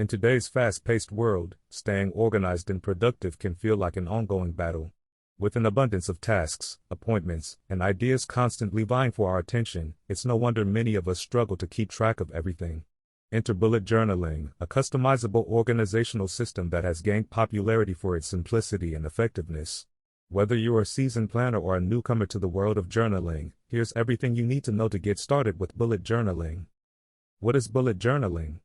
In today's fast-paced world, staying organized and productive can feel like an ongoing battle. With an abundance of tasks, appointments, and ideas constantly vying for our attention, it's no wonder many of us struggle to keep track of everything. Enter bullet journaling, a customizable organizational system that has gained popularity for its simplicity and effectiveness. Whether you're a seasoned planner or a newcomer to the world of journaling, here's everything you need to know to get started with bullet journaling. What is bullet journaling?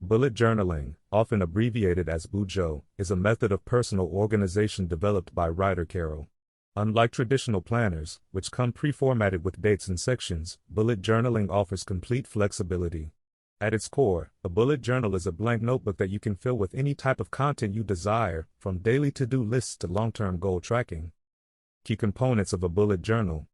Bullet journaling, often abbreviated as BuJo, is a method of personal organization developed by Ryder Carroll. Unlike traditional planners, which come pre-formatted with dates and sections, bullet journaling offers complete flexibility. At its core, a bullet journal is a blank notebook that you can fill with any type of content you desire, from daily to-do lists to long-term goal tracking. Key components of a bullet journal.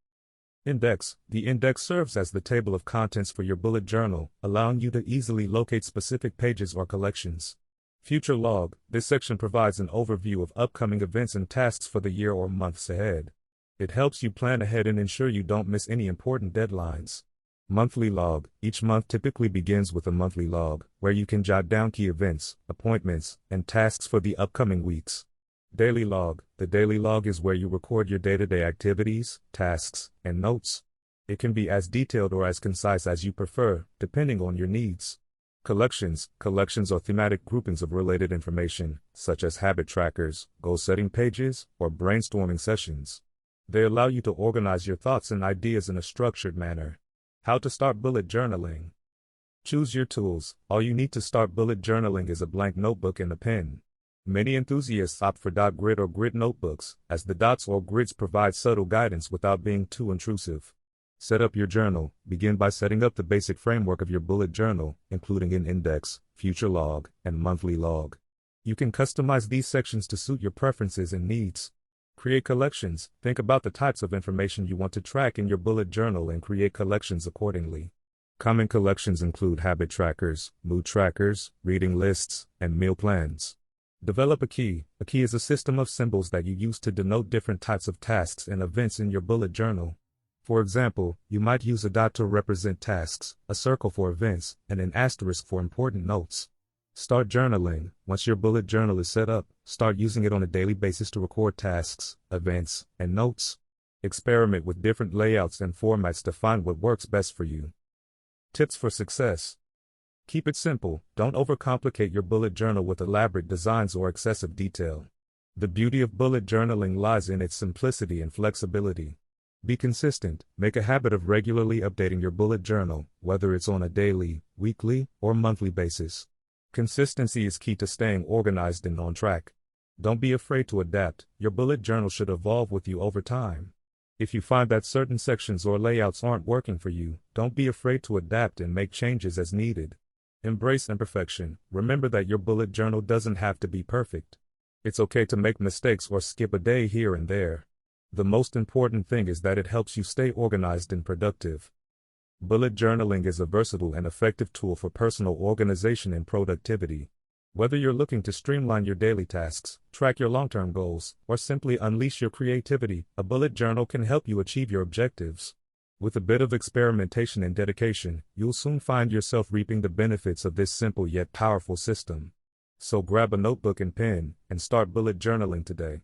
Index. The index serves as the table of contents for your bullet journal, allowing you to easily locate specific pages or collections. Future log. This section provides an overview of upcoming events and tasks for the year or months ahead. It helps you plan ahead and ensure you don't miss any important deadlines. Monthly log. Each month typically begins with a monthly log, where you can jot down key events, appointments, and tasks for the upcoming weeks. Daily log. The daily log is where you record your day-to-day activities, tasks, and notes. It can be as detailed or as concise as you prefer, depending on your needs. Collections. Collections are thematic groupings of related information, such as habit trackers, goal-setting pages, or brainstorming sessions. They allow you to organize your thoughts and ideas in a structured manner. How to start bullet journaling. Choose your tools. All you need to start bullet journaling is a blank notebook and a pen. Many enthusiasts opt for dot grid or grid notebooks, as the dots or grids provide subtle guidance without being too intrusive. Set up your journal. Begin by setting up the basic framework of your bullet journal, including an index, future log, and monthly log. You can customize these sections to suit your preferences and needs. Create collections. Think about the types of information you want to track in your bullet journal and create collections accordingly. Common collections include habit trackers, mood trackers, reading lists, and meal plans. Develop a key. A key is a system of symbols that you use to denote different types of tasks and events in your bullet journal. For example, you might use a dot to represent tasks, a circle for events, and an asterisk for important notes. Start journaling. Once your bullet journal is set up, start using it on a daily basis to record tasks, events, and notes. Experiment with different layouts and formats to find what works best for you. Tips for success. Keep it simple. Don't overcomplicate your bullet journal with elaborate designs or excessive detail. The beauty of bullet journaling lies in its simplicity and flexibility. Be consistent. Make a habit of regularly updating your bullet journal, whether it's on a daily, weekly, or monthly basis. Consistency is key to staying organized and on track. Don't be afraid to adapt. Your bullet journal should evolve with you over time. If you find that certain sections or layouts aren't working for you, don't be afraid to adapt and make changes as needed. Embrace imperfection. Remember that your bullet journal doesn't have to be perfect. It's okay to make mistakes or skip a day here and there. The most important thing is that it helps you stay organized and productive. Bullet journaling is a versatile and effective tool for personal organization and productivity. Whether you're looking to streamline your daily tasks, track your long-term goals, or simply unleash your creativity, a bullet journal can help you achieve your objectives. With a bit of experimentation and dedication, you'll soon find yourself reaping the benefits of this simple yet powerful system. So grab a notebook and pen, and start bullet journaling today.